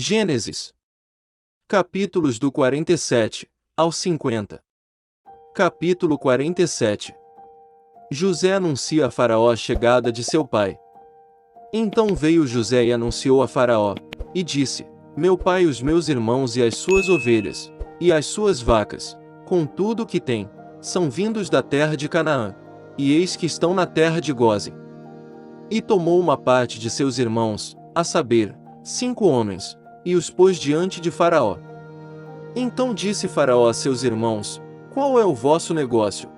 Gênesis. Capítulos do 47 ao 50. Capítulo 47. José anuncia a Faraó a chegada de seu pai. Então veio José e anunciou a Faraó, e disse: Meu pai, os meus irmãos e as suas ovelhas, e as suas vacas, com tudo o que tem, são vindos da terra de Canaã, e eis que estão na terra de Gósen. E tomou uma parte de seus irmãos, a saber, 5 homens, e os pôs diante de Faraó. Então disse Faraó a seus irmãos: Qual é o vosso negócio?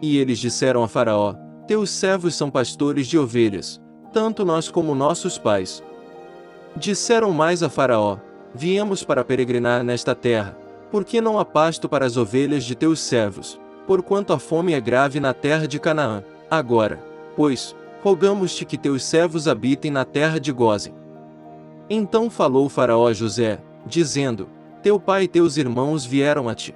E eles disseram a Faraó: Teus servos são pastores de ovelhas, tanto nós como nossos pais. Disseram mais a Faraó: Viemos para peregrinar nesta terra, porque não há pasto para as ovelhas de teus servos, porquanto a fome é grave na terra de Canaã. Agora, pois, rogamos-te que teus servos habitem na terra de Gósen. Então falou Faraó a José, dizendo: Teu pai e teus irmãos vieram a ti.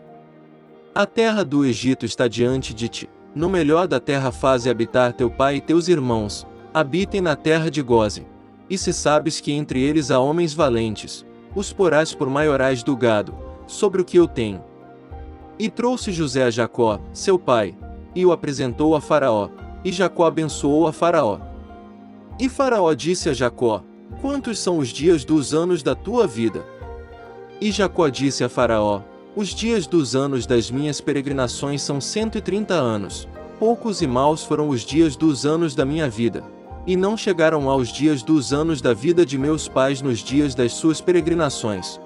A terra do Egito está diante de ti, no melhor da terra faze habitar teu pai e teus irmãos, habitem na terra de Gósen. E se sabes que entre eles há homens valentes, os porás por maiorais do gado, sobre o que eu tenho. E trouxe José a Jacó, seu pai, e o apresentou a Faraó, e Jacó abençoou a Faraó. E Faraó disse a Jacó: Quantos são os dias dos anos da tua vida? E Jacó disse a Faraó: Os dias dos anos das minhas peregrinações são 130 anos, poucos e maus foram os dias dos anos da minha vida, e não chegaram aos dias dos anos da vida de meus pais nos dias das suas peregrinações.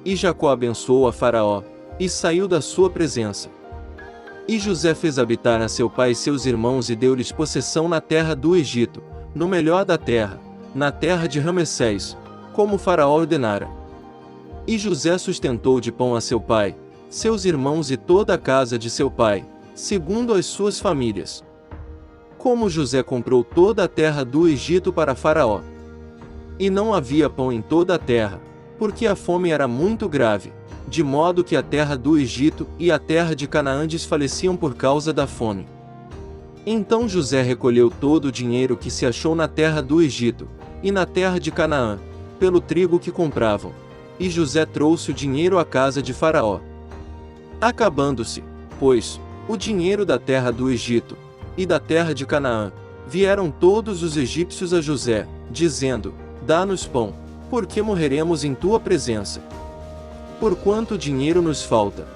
E Jacó abençoou a Faraó, e saiu da sua presença. E José fez habitar a seu pai e seus irmãos e deu-lhes possessão na terra do Egito, no melhor da terra, na terra de Ramessés, como Faraó ordenara. E José sustentou de pão a seu pai, seus irmãos e toda a casa de seu pai, segundo as suas famílias. Como José comprou toda a terra do Egito para Faraó. E não havia pão em toda a terra, porque a fome era muito grave, de modo que a terra do Egito e a terra de Canaã desfaleciam por causa da fome. Então José recolheu todo o dinheiro que se achou na terra do Egito, e na terra de Canaã, pelo trigo que compravam. E José trouxe o dinheiro à casa de Faraó. Acabando-se, pois, o dinheiro da terra do Egito, e da terra de Canaã, vieram todos os egípcios a José, dizendo: Dá-nos pão, porque morreremos em tua presença. Porquanto dinheiro nos falta.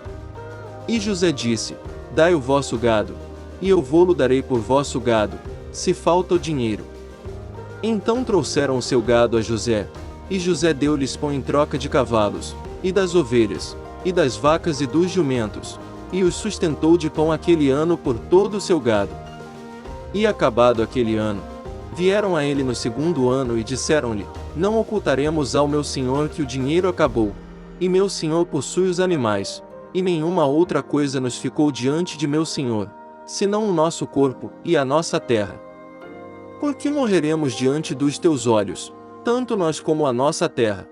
E José disse: Dai o vosso gado, e eu vô-lo darei por vosso gado, se falta o dinheiro. Então trouxeram o seu gado a José, e José deu-lhes pão em troca de cavalos, e das ovelhas, e das vacas e dos jumentos, e os sustentou de pão aquele ano por todo o seu gado. E acabado aquele ano, vieram a ele no segundo ano e disseram-lhe: Não ocultaremos ao meu senhor que o dinheiro acabou, e meu senhor possui os animais, e nenhuma outra coisa nos ficou diante de meu senhor, senão o nosso corpo e a nossa terra. Por que morreremos diante dos teus olhos, tanto nós como a nossa terra?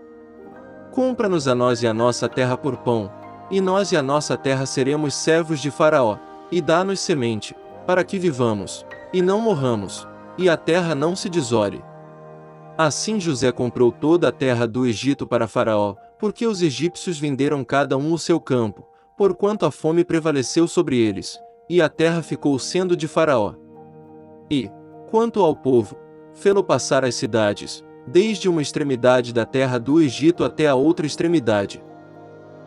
Compra-nos a nós e a nossa terra por pão, e nós e a nossa terra seremos servos de Faraó, e dá-nos semente, para que vivamos, e não morramos, e a terra não se desole. Assim José comprou toda a terra do Egito para Faraó, porque os egípcios venderam cada um o seu campo, porquanto a fome prevaleceu sobre eles, e a terra ficou sendo de Faraó. E, quanto ao povo, fê-lo passar as cidades, desde uma extremidade da terra do Egito até a outra extremidade.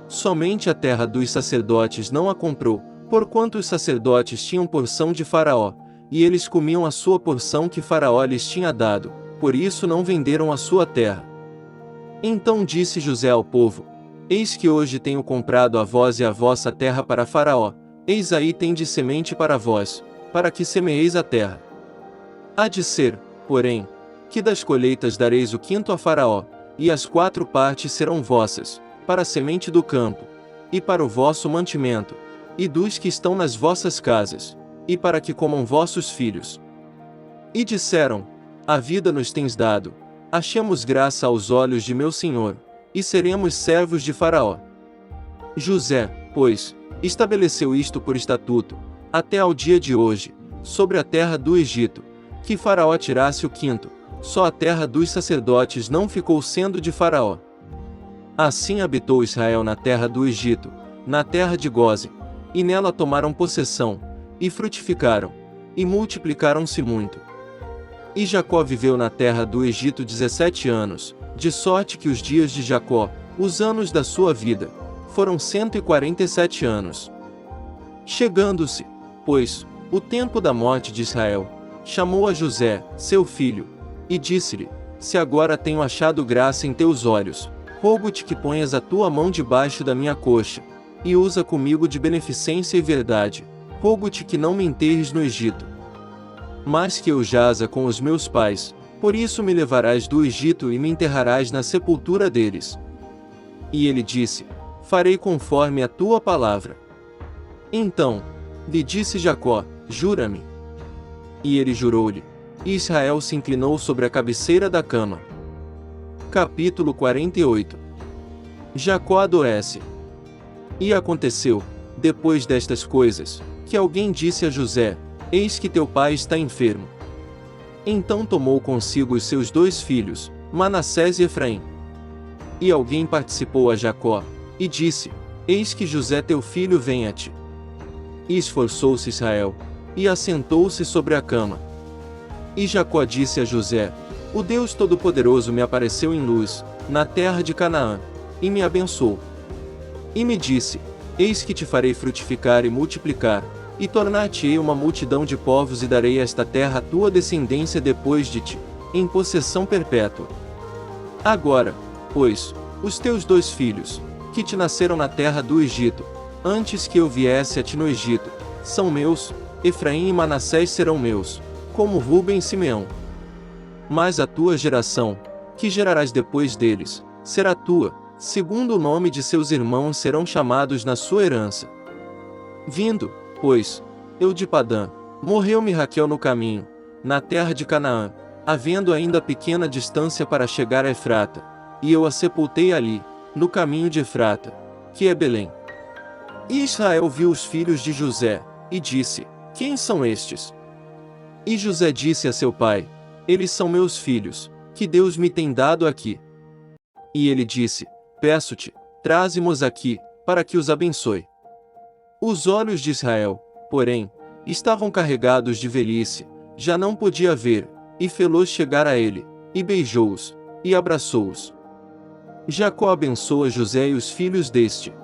Somente a terra dos sacerdotes não a comprou, porquanto os sacerdotes tinham porção de Faraó, e eles comiam a sua porção que Faraó lhes tinha dado, por isso não venderam a sua terra. Então disse José ao povo: Eis que hoje tenho comprado a vós e a vossa terra para Faraó, eis aí tendes semente para vós, para que semeeis a terra. Há de ser, porém, que das colheitas dareis o quinto a Faraó, e as 4 partes serão vossas, para a semente do campo, e para o vosso mantimento, e dos que estão nas vossas casas, e para que comam vossos filhos. E disseram: A vida nos tens dado, achemos graça aos olhos de meu senhor, e seremos servos de Faraó. José, pois, estabeleceu isto por estatuto, até ao dia de hoje, sobre a terra do Egito, que Faraó tirasse o quinto, só a terra dos sacerdotes não ficou sendo de Faraó. Assim habitou Israel na terra do Egito, na terra de Gósen, e nela tomaram possessão, e frutificaram, e multiplicaram-se muito. E Jacó viveu na terra do Egito 17 anos, de sorte que os dias de Jacó, os anos da sua vida, foram 147 anos. Chegando-se, pois, o tempo da morte de Israel, chamou a José, seu filho, e disse-lhe: Se agora tenho achado graça em teus olhos, rogo-te que ponhas a tua mão debaixo da minha coxa, e usa comigo de beneficência e verdade, rogo-te que não me enterres no Egito. Mas que eu jaza com os meus pais, por isso me levarás do Egito e me enterrarás na sepultura deles. E ele disse: Farei conforme a tua palavra. Então lhe disse Jacó: Jura-me. E ele jurou-lhe. E Israel se inclinou sobre a cabeceira da cama. Capítulo 48. Jacó adoece. E aconteceu, depois destas coisas, que alguém disse a José: Eis que teu pai está enfermo. Então tomou consigo os seus 2 filhos, Manassés e Efraim. E alguém participou a Jacó, e disse: Eis que José teu filho vem a ti. E esforçou-se Israel, e assentou-se sobre a cama. E Jacó disse a José: O Deus Todo-Poderoso me apareceu em luz, na terra de Canaã, e me abençoou. E me disse: Eis que te farei frutificar e multiplicar, e tornar-te-ei uma multidão de povos e darei esta terra à tua descendência depois de ti, em possessão perpétua. Agora, pois, os teus 2 filhos, que te nasceram na terra do Egito, antes que eu viesse a ti no Egito, são meus, Efraim e Manassés serão meus, como Ruben e Simeão. Mas a tua geração, que gerarás depois deles, será tua, segundo o nome de seus irmãos serão chamados na sua herança. Vindo, pois, eu de Padã, morreu-me Raquel no caminho, na terra de Canaã, havendo ainda pequena distância para chegar a Efrata, e eu a sepultei ali, no caminho de Efrata, que é Belém. E Israel viu os filhos de José, e disse: Quem são estes? E José disse a seu pai: Eles são meus filhos, que Deus me tem dado aqui. E ele disse: Peço-te, traze-mos aqui, para que os abençoe. Os olhos de Israel, porém, estavam carregados de velhice, já não podia ver, e fê-los chegar a ele, e beijou-os, e abraçou-os. Jacó abençoa José e os filhos deste.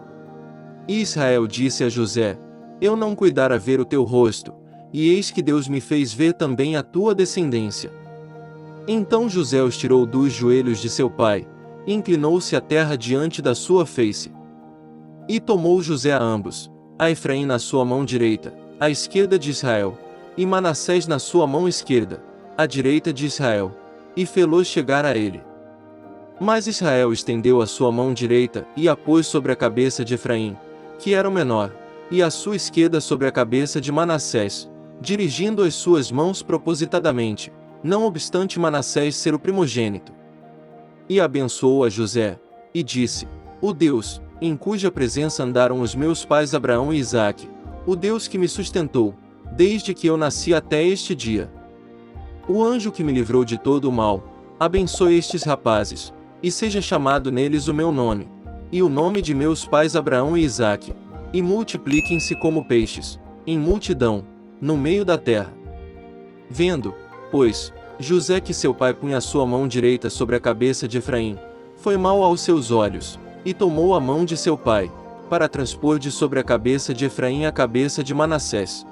E Israel disse a José: Eu não cuidara ver o teu rosto, e eis que Deus me fez ver também a tua descendência. Então José os tirou dos joelhos de seu pai, e inclinou-se à terra diante da sua face. E tomou José a ambos, a Efraim na sua mão direita, à esquerda de Israel, e Manassés na sua mão esquerda, à direita de Israel, e fê-los chegar a ele. Mas Israel estendeu a sua mão direita e a pôs sobre a cabeça de Efraim, que era o menor, e a sua esquerda sobre a cabeça de Manassés, dirigindo as suas mãos propositadamente, não obstante Manassés ser o primogênito. E abençoou a José, e disse: O Deus, em cuja presença andaram os meus pais Abraão e Isaque, o Deus que me sustentou, desde que eu nasci até este dia. O anjo que me livrou de todo o mal, abençoe estes rapazes, e seja chamado neles o meu nome, e o nome de meus pais Abraão e Isaque, e multipliquem-se como peixes, em multidão, no meio da terra. Vendo, pois, José que seu pai punha a sua mão direita sobre a cabeça de Efraim, foi mal aos seus olhos, e tomou a mão de seu pai, para transpor de sobre a cabeça de Efraim a cabeça de Manassés.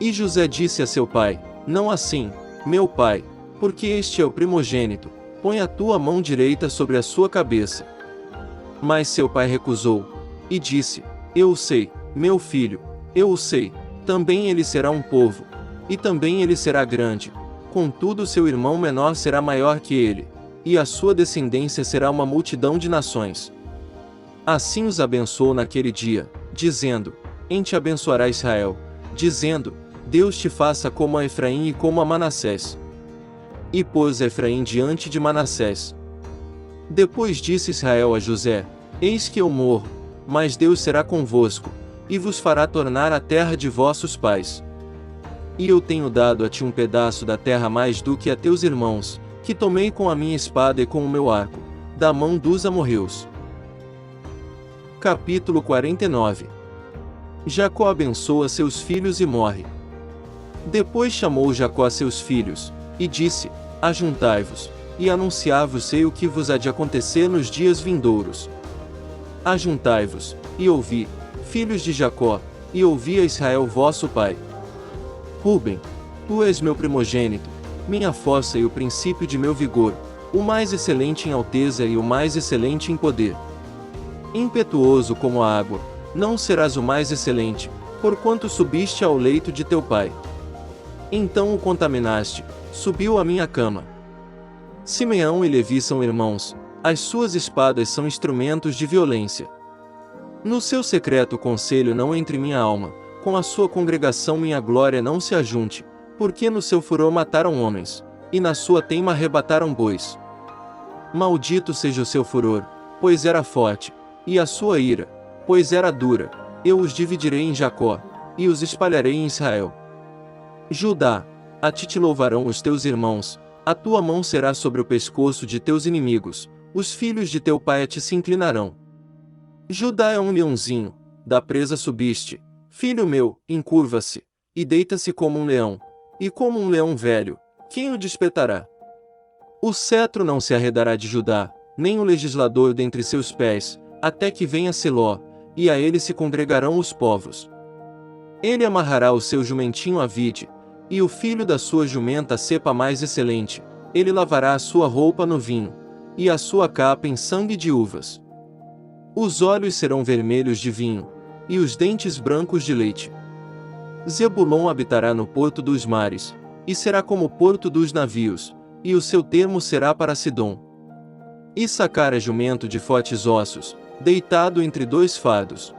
E José disse a seu pai: Não assim, meu pai, porque este é o primogênito, põe a tua mão direita sobre a sua cabeça. Mas seu pai recusou, e disse: Eu o sei, meu filho, eu o sei, também ele será um povo, e também ele será grande, contudo seu irmão menor será maior que ele, e a sua descendência será uma multidão de nações. Assim os abençoou naquele dia, dizendo: Em te abençoará Israel, dizendo: Deus te faça como a Efraim e como a Manassés. E pôs Efraim diante de Manassés. Depois disse Israel a José: Eis que eu morro, mas Deus será convosco, e vos fará tornar a terra de vossos pais. E eu tenho dado a ti um pedaço da terra mais do que a teus irmãos, que tomei com a minha espada e com o meu arco, da mão dos amorreus. Capítulo 49. Jacó abençoa seus filhos e morre. Depois chamou Jacó a seus filhos, e disse: Ajuntai-vos, e anunciai-vos-ei o que vos há de acontecer nos dias vindouros. Ajuntai-vos, e ouvi, filhos de Jacó, e ouvi a Israel vosso pai. Rúben, tu és meu primogênito, minha força e o princípio de meu vigor, o mais excelente em alteza e o mais excelente em poder. Impetuoso como a água, não serás o mais excelente, porquanto subiste ao leito de teu pai. Então o contaminaste, subiu à minha cama. Simeão e Levi são irmãos, as suas espadas são instrumentos de violência. No seu secreto conselho não entre minha alma, com a sua congregação minha glória não se ajunte, porque no seu furor mataram homens, e na sua teima arrebataram bois. Maldito seja o seu furor, pois era forte, e a sua ira, pois era dura, eu os dividirei em Jacó, e os espalharei em Israel. Judá, a ti te louvarão os teus irmãos, a tua mão será sobre o pescoço de teus inimigos, os filhos de teu pai a ti se inclinarão. Judá é um leãozinho, da presa subiste, filho meu, encurva-se, e deita-se como um leão, e como um leão velho, quem o despertará? O cetro não se arredará de Judá, nem o legislador dentre seus pés, até que venha Seló, e a ele se congregarão os povos. Ele amarrará o seu jumentinho à vide, e o filho da sua jumenta à cepa mais excelente, ele lavará a sua roupa no vinho, e a sua capa em sangue de uvas. Os olhos serão vermelhos de vinho, e os dentes brancos de leite. Zebulon habitará no porto dos mares, e será como o porto dos navios, e o seu termo será para Sidom. Issacar é jumento de fortes ossos, deitado entre dois fardos.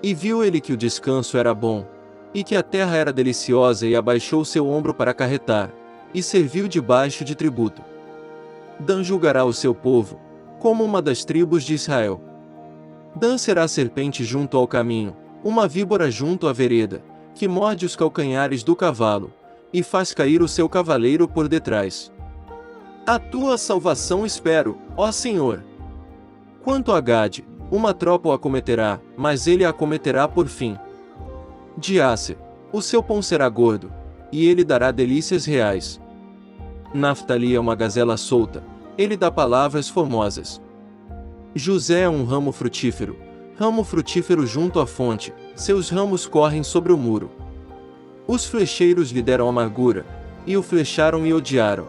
E viu ele que o descanso era bom, e que a terra era deliciosa e abaixou seu ombro para carretar, e serviu debaixo de tributo. Dan julgará o seu povo, como uma das tribos de Israel. Dan será serpente junto ao caminho, uma víbora junto à vereda, que morde os calcanhares do cavalo, e faz cair o seu cavaleiro por detrás. A tua salvação espero, ó Senhor. Quanto a Gade, uma tropa o acometerá, mas ele a acometerá por fim. De Asser, o seu pão será gordo, e ele dará delícias reais. Naftali é uma gazela solta, ele dá palavras formosas. José é um ramo frutífero junto à fonte, seus ramos correm sobre o muro. Os flecheiros lhe deram amargura, e o flecharam e odiaram.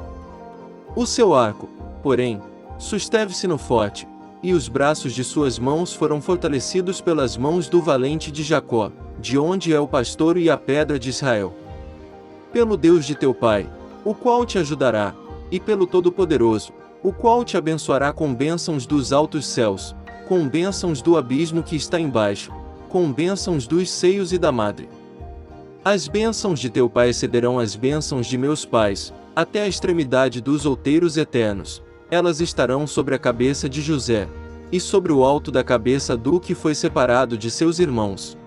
O seu arco, porém, susteve-se no forte, e os braços de suas mãos foram fortalecidos pelas mãos do valente de Jacó, de onde é o pastor e a pedra de Israel. Pelo Deus de teu pai, o qual te ajudará, e pelo Todo-Poderoso, o qual te abençoará com bênçãos dos altos céus, com bênçãos do abismo que está embaixo, com bênçãos dos seios e da madre. As bênçãos de teu pai excederão as bênçãos de meus pais, até a extremidade dos outeiros eternos. Elas estarão sobre a cabeça de José, e sobre o alto da cabeça do que foi separado de seus irmãos.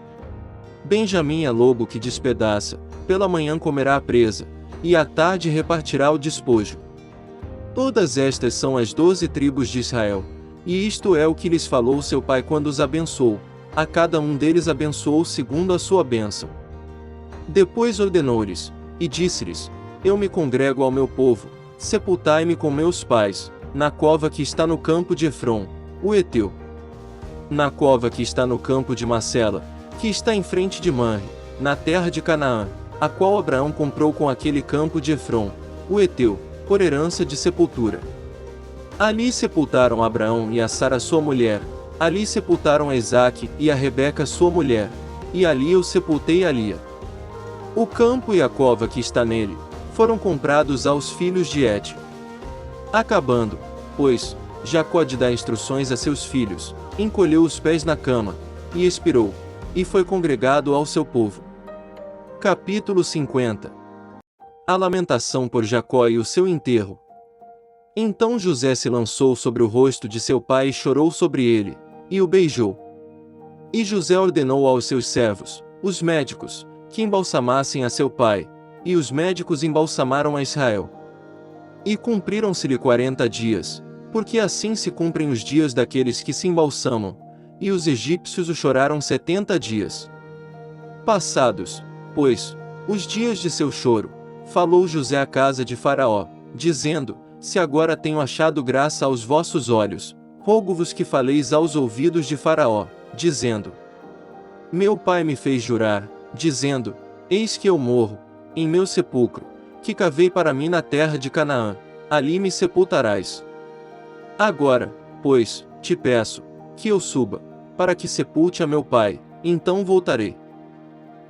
Benjamim é lobo que despedaça, pela manhã comerá a presa, e à tarde repartirá o despojo. Todas estas são as 12 tribos de Israel, e isto é o que lhes falou seu pai quando os abençoou, a cada um deles abençoou segundo a sua bênção. Depois ordenou-lhes, e disse-lhes: Eu me congrego ao meu povo, sepultai-me com meus pais, na cova que está no campo de Efron, o Heteu. Na cova que está no campo de Macela, que está em frente de Manre, na terra de Canaã, a qual Abraão comprou com aquele campo de Efron, o Heteu, por herança de sepultura. Ali sepultaram Abraão e a Sara sua mulher, ali sepultaram a Isaque e a Rebeca sua mulher, e ali eu sepultei a Lia. O campo e a cova que está nele, foram comprados aos filhos de Et. Acabando, pois, Jacó de dar instruções a seus filhos, encolheu os pés na cama, e expirou, e foi congregado ao seu povo. Capítulo 50. A lamentação por Jacó e o seu enterro. Então José se lançou sobre o rosto de seu pai e chorou sobre ele, e o beijou. E José ordenou aos seus servos, os médicos, que embalsamassem a seu pai, e os médicos embalsamaram a Israel. E cumpriram-se-lhe 40 dias, porque assim se cumprem os dias daqueles que se embalsamam, e os egípcios o choraram 70 dias. Passados, pois, os dias de seu choro, falou José à casa de Faraó, dizendo: Se agora tenho achado graça aos vossos olhos, rogo-vos que faleis aos ouvidos de Faraó, dizendo: Meu pai me fez jurar, dizendo: Eis que eu morro, em meu sepulcro, que cavei para mim na terra de Canaã, ali me sepultarás. Agora, pois, te peço, que eu suba, para que sepulte a meu pai, então voltarei.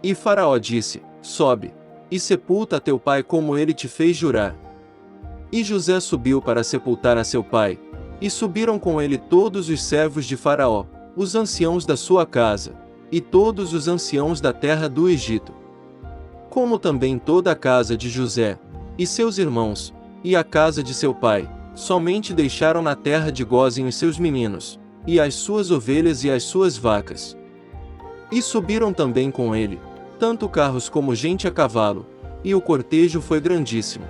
E Faraó disse: Sobe, e sepulta a teu pai como ele te fez jurar. E José subiu para sepultar a seu pai, e subiram com ele todos os servos de Faraó, os anciãos da sua casa, e todos os anciãos da terra do Egito. Como também toda a casa de José, e seus irmãos, e a casa de seu pai, somente deixaram na terra de Gósen os seus meninos, e as suas ovelhas e as suas vacas. E subiram também com ele, tanto carros como gente a cavalo, e o cortejo foi grandíssimo.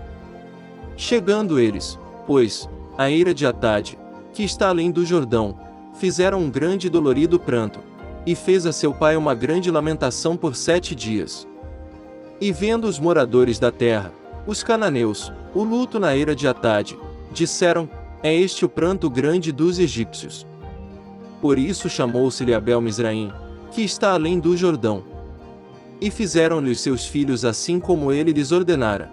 Chegando eles, pois, à eira de Atade, que está além do Jordão, fizeram um grande e dolorido pranto, e fez a seu pai uma grande lamentação por 7 dias. E vendo os moradores da terra, os cananeus, o luto na eira de Atade, disseram: É este o pranto grande dos egípcios. Por isso chamou-se-lhe Abel-Misraim, que está além do Jordão. E fizeram-lhe os seus filhos assim como ele lhes ordenara.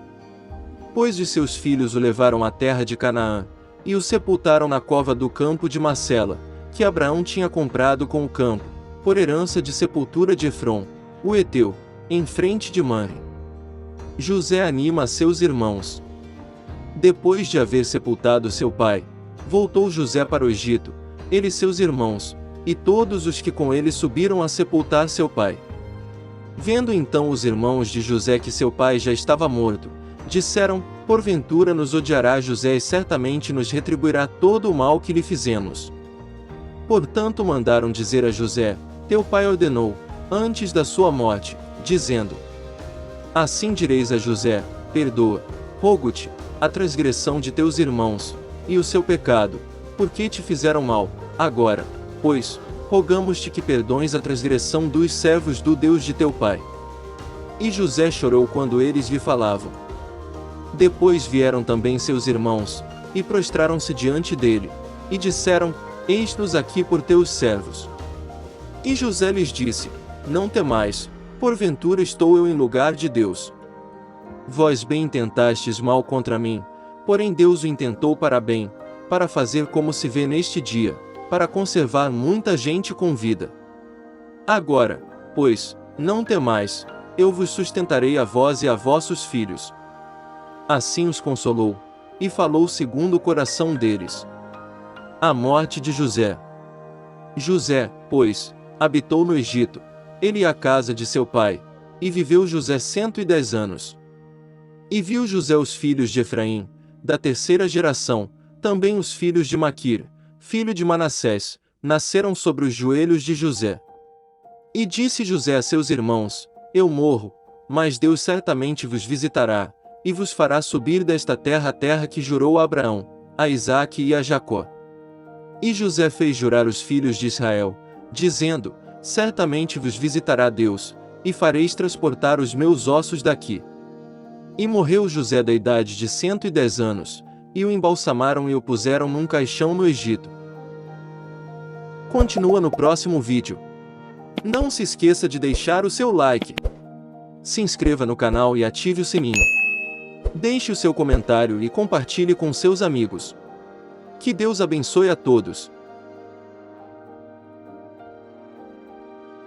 Pois os seus filhos o levaram à terra de Canaã, e o sepultaram na cova do campo de Macela, que Abraão tinha comprado com o campo, por herança de sepultura de Efron, o heteu, em frente de Manre. José anima a seus irmãos. Depois de haver sepultado seu pai, voltou José para o Egito, ele e seus irmãos, e todos os que com ele subiram a sepultar seu pai. Vendo então os irmãos de José que seu pai já estava morto, disseram: Porventura nos odiará José e certamente nos retribuirá todo o mal que lhe fizemos. Portanto mandaram dizer a José: Teu pai ordenou, antes da sua morte, dizendo: Assim direis a José: Perdoa, rogo-te, a transgressão de teus irmãos, e o seu pecado, porque te fizeram mal. Agora, pois, rogamos-te que perdoes a transgressão dos servos do Deus de teu pai. E José chorou quando eles lhe falavam. Depois vieram também seus irmãos, e prostraram-se diante dele, e disseram: Eis-nos aqui por teus servos. E José lhes disse: Não temais, porventura estou eu em lugar de Deus. Vós bem intentastes mal contra mim, porém Deus o intentou para bem, para fazer como se vê neste dia, para conservar muita gente com vida. Agora, pois, não temais, eu vos sustentarei a vós e a vossos filhos. Assim os consolou, e falou segundo o coração deles. A morte de José. José, pois, habitou no Egito, ele e a casa de seu pai, e viveu José 110 anos. E viu José os filhos de Efraim, da terceira geração, também os filhos de Maquir, filho de Manassés, nasceram sobre os joelhos de José. E disse José a seus irmãos: Eu morro, mas Deus certamente vos visitará, e vos fará subir desta terra a terra que jurou a Abraão, a Isaque e a Jacó. E José fez jurar os filhos de Israel, dizendo: Certamente vos visitará Deus, e fareis transportar os meus ossos daqui. E morreu José da idade de 110 anos, e o embalsamaram e o puseram num caixão no Egito. Continua no próximo vídeo. Não se esqueça de deixar o seu like. Se inscreva no canal e ative o sininho. Deixe o seu comentário e compartilhe com seus amigos. Que Deus abençoe a todos.